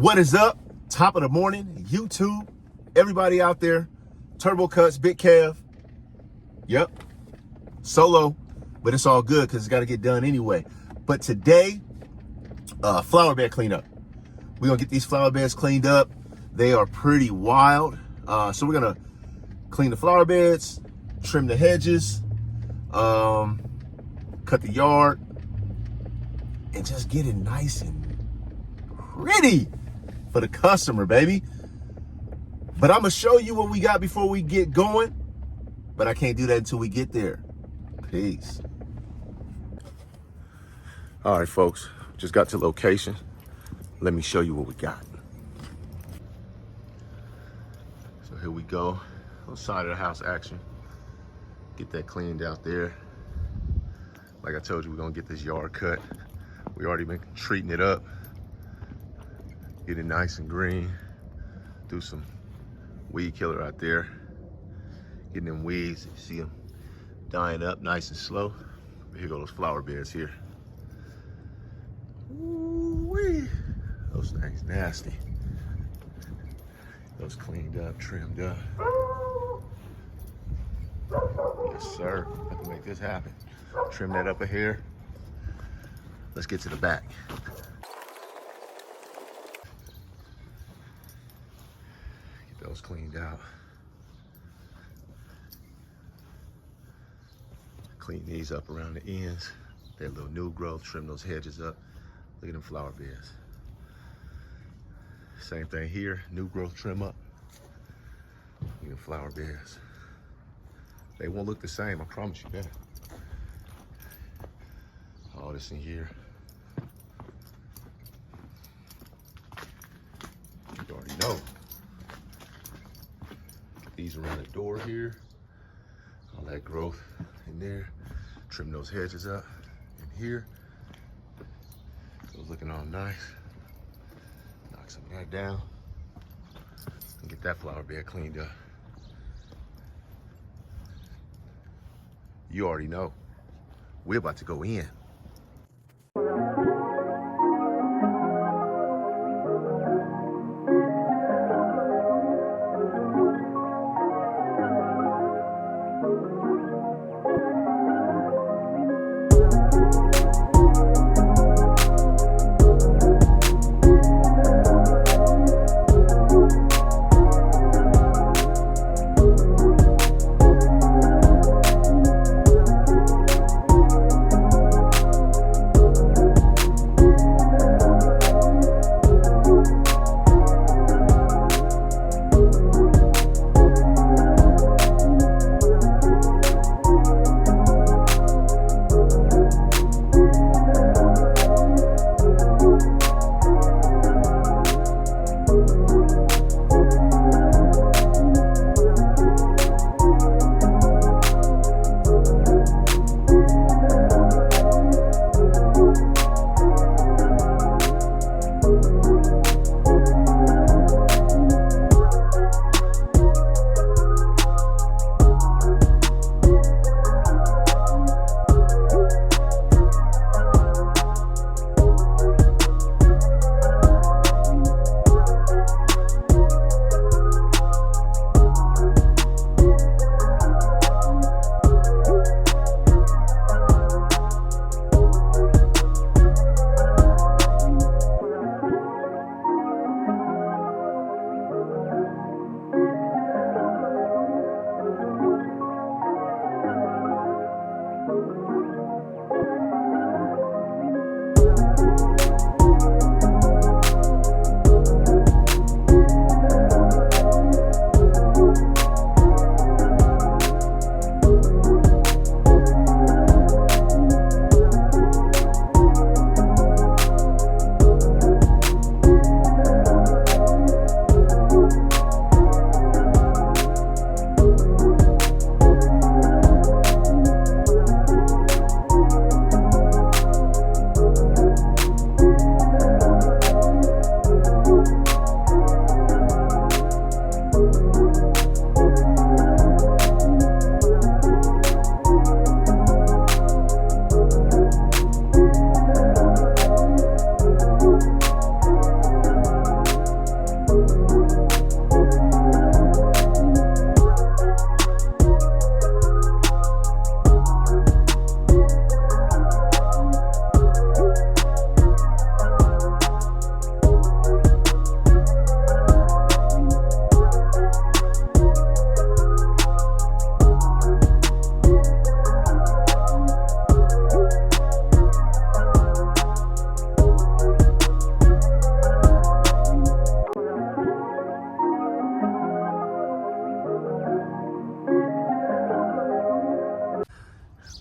What is up? Top of the morning, YouTube, everybody out there, Turbo Cuts, Big Kev. Yep, solo, but it's all good because it's got to get done anyway. But today, flower bed cleanup. We're going to get these flower beds cleaned up. They are pretty wild. So we're going to clean the flower beds, trim the hedges, cut the yard, and just get it nice and pretty for the customer, baby. But I'm gonna show you what we got before we get going, but I can't do that until we get there. Peace. All right, folks, just got to location. Let me show you what we got. So here we go, on side of the house action. Get that cleaned out there. Like I told you, we're gonna get this yard cut. We already been treating it up. Get it nice and green. Do some weed killer out there. Getting them weeds, you see them dying up nice and slow. Here go those flower beds here. Ooh-wee. Those things nasty. Those cleaned up, trimmed up. Yes, sir. Have to make this happen. Trim that up a hair. Let's get to the back. Get those cleaned out. Clean these up around the ends. They're a little new growth. Trim those hedges up. Look at them flower beds. Same thing here. New growth trim up. Look at them flower beds. They won't look the same, I promise you that. All this in here. You already know. Get these around the door here. All that growth in there. Trim those hedges up in here. Those looking all nice. Knock some of that down. And get that flower bed cleaned up. You already know. We're about to go in.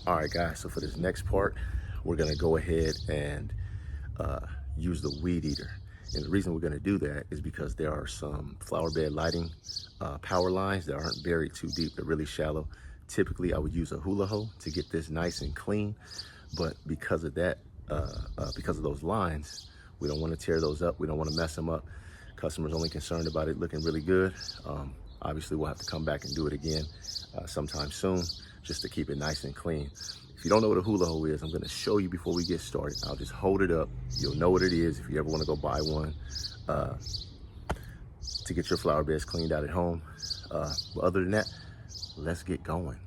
All right, guys, so for this next part, we're gonna go ahead and use the weed eater. And the reason we're gonna do that is because there are some flower bed lighting power lines that aren't buried too deep. They're really shallow. Typically, I would use a hula hoe to get this nice and clean. But because of that, because of those lines, we don't want to tear those up. We don't want to mess them up. Customers only concerned about it looking really good. Obviously, we'll have to come back and do it again sometime soon, just to keep it nice and clean. If you don't know what a hula hoe is, I'm going to show you before we get started. I'll just hold it up. You'll know what it is if you ever want to go buy one to get your flower beds cleaned out at home. But other than that, let's get going.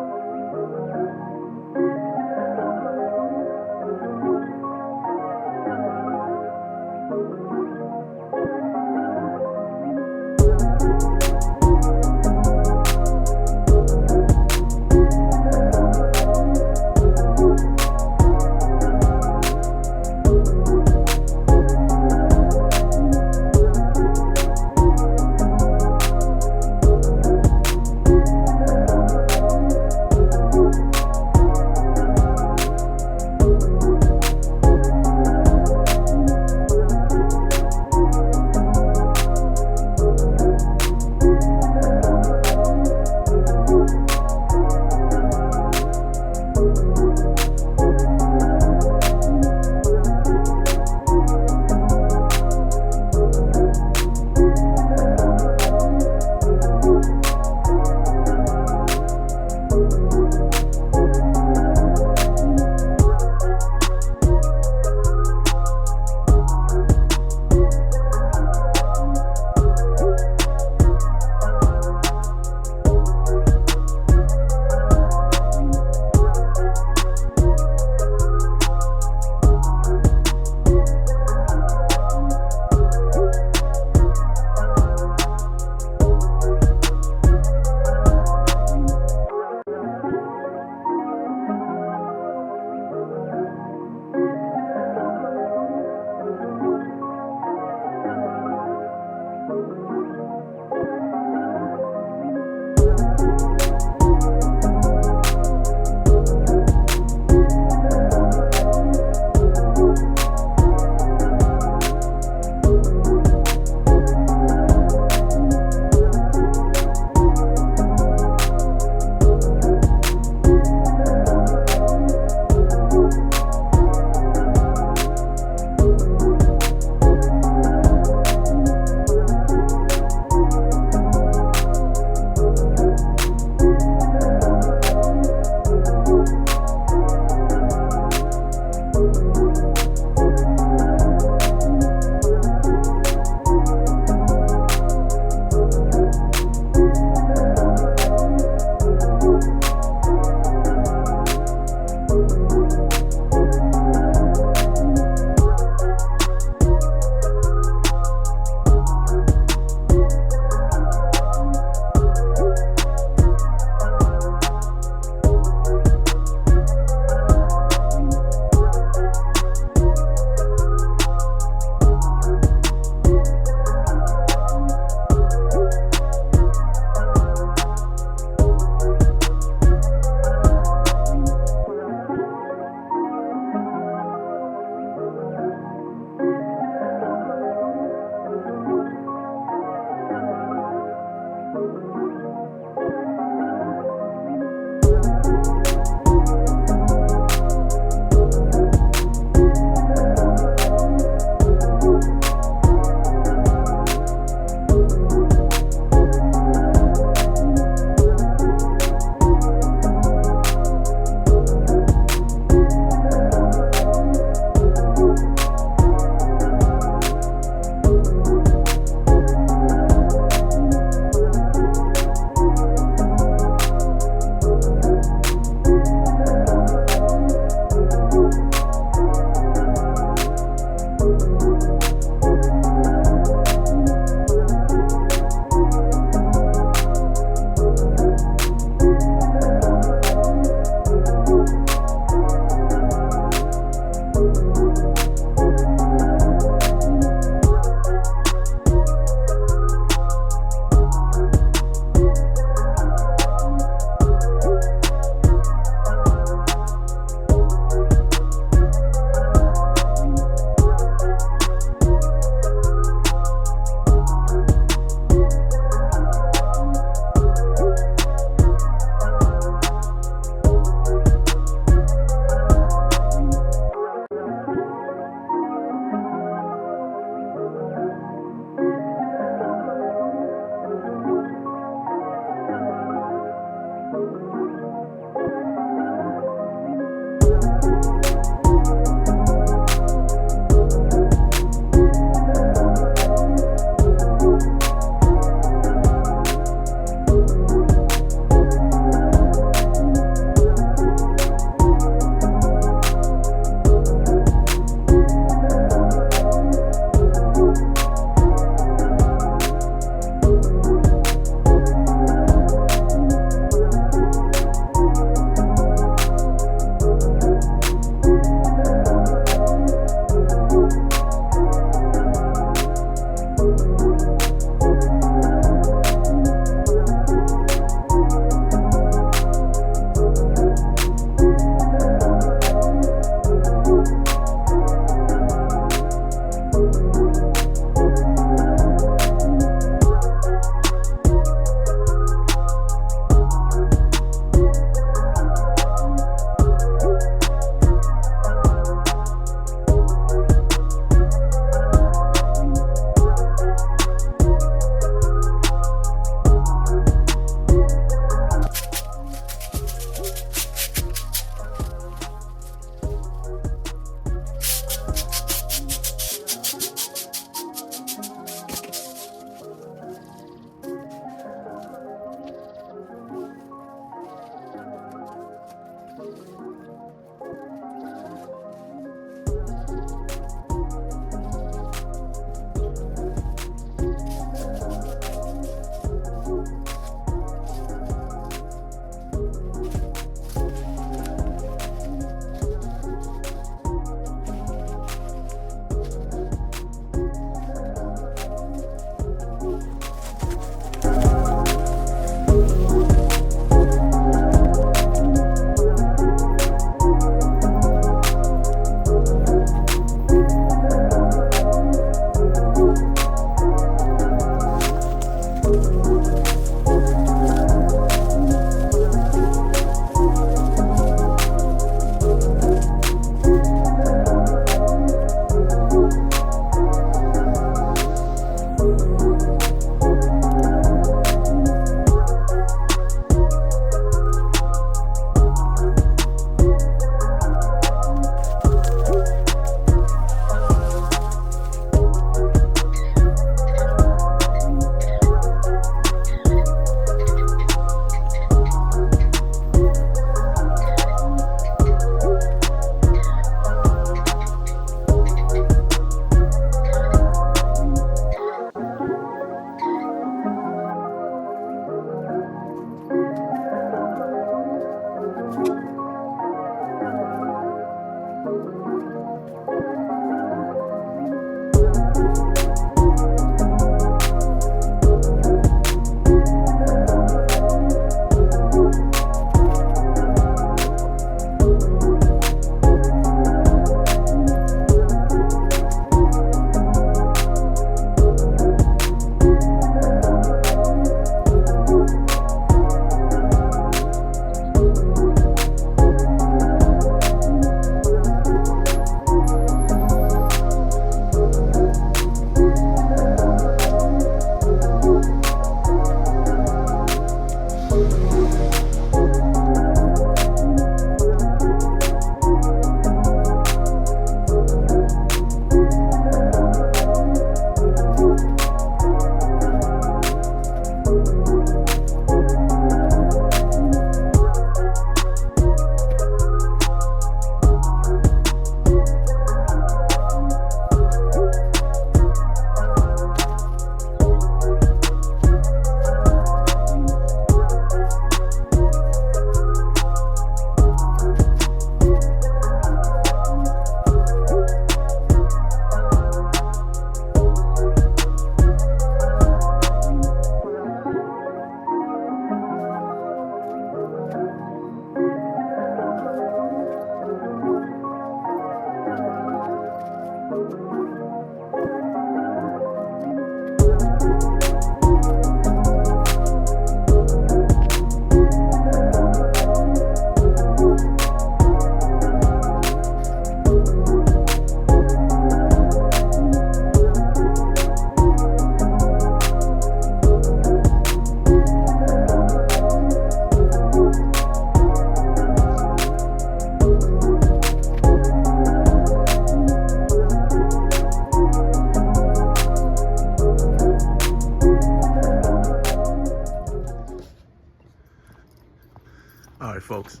folks.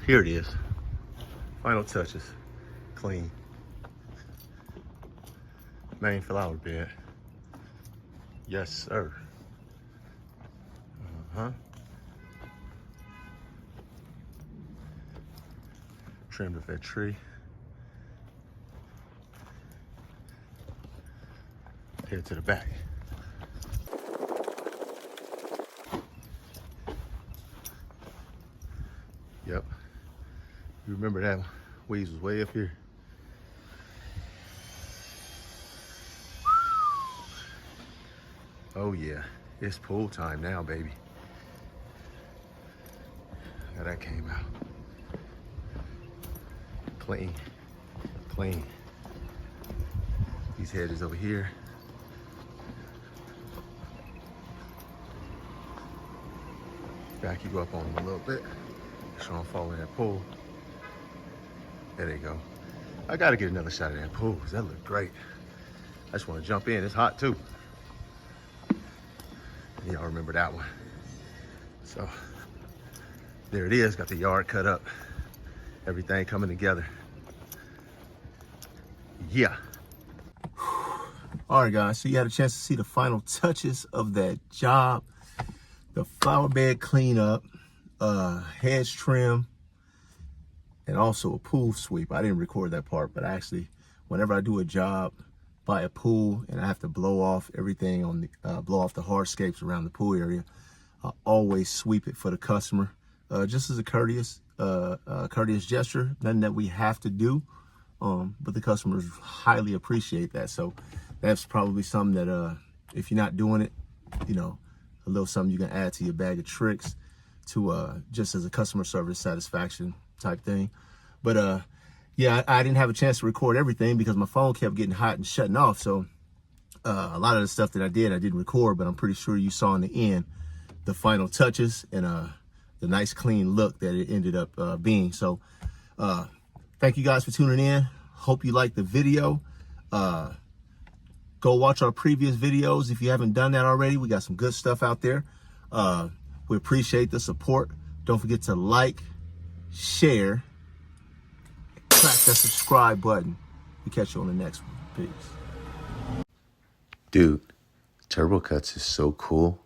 Here it is. Final touches. Clean. Main flower bed. Yes, sir. Trimmed with that tree. Head to the back. Yep. You remember that weeds was way up here. Oh yeah, it's pool time now, baby. How that came out. Clean, clean. These hedges over here. Back you up on them a little bit. Make sure I don't fall in that pool. There they go. I gotta get another shot of that pool because that looked great. I just want to jump in. It's hot too. Y'all remember that one. So there it is. Got the yard cut up. Everything coming together. Yeah. All right, guys. So you had a chance to see the final touches of that job. The flower bed cleanup, hedge trim, and also a pool sweep. I didn't record that part, but actually, whenever I do a job by a pool and I have to blow off everything on the, blow off the hardscapes around the pool area, I always sweep it for the customer, just as a courteous gesture. Nothing that we have to do, but the customers highly appreciate that. So that's probably something that if you're not doing it, you know, a little something you can add to your bag of tricks to just as a customer service satisfaction type thing. But yeah, I didn't have a chance to record everything because my phone kept getting hot and shutting off. So a lot of the stuff that I didn't record, but I'm pretty sure you saw in the end the final touches and the nice clean look that it ended up being. So thank you guys for tuning in. Hope you liked the video. Go watch our previous videos if you haven't done that already. We got some good stuff out there. We appreciate the support. Don't forget to like, share, crack that subscribe button. We catch you on the next one. Peace. Dude, Turbo Cuts is so cool.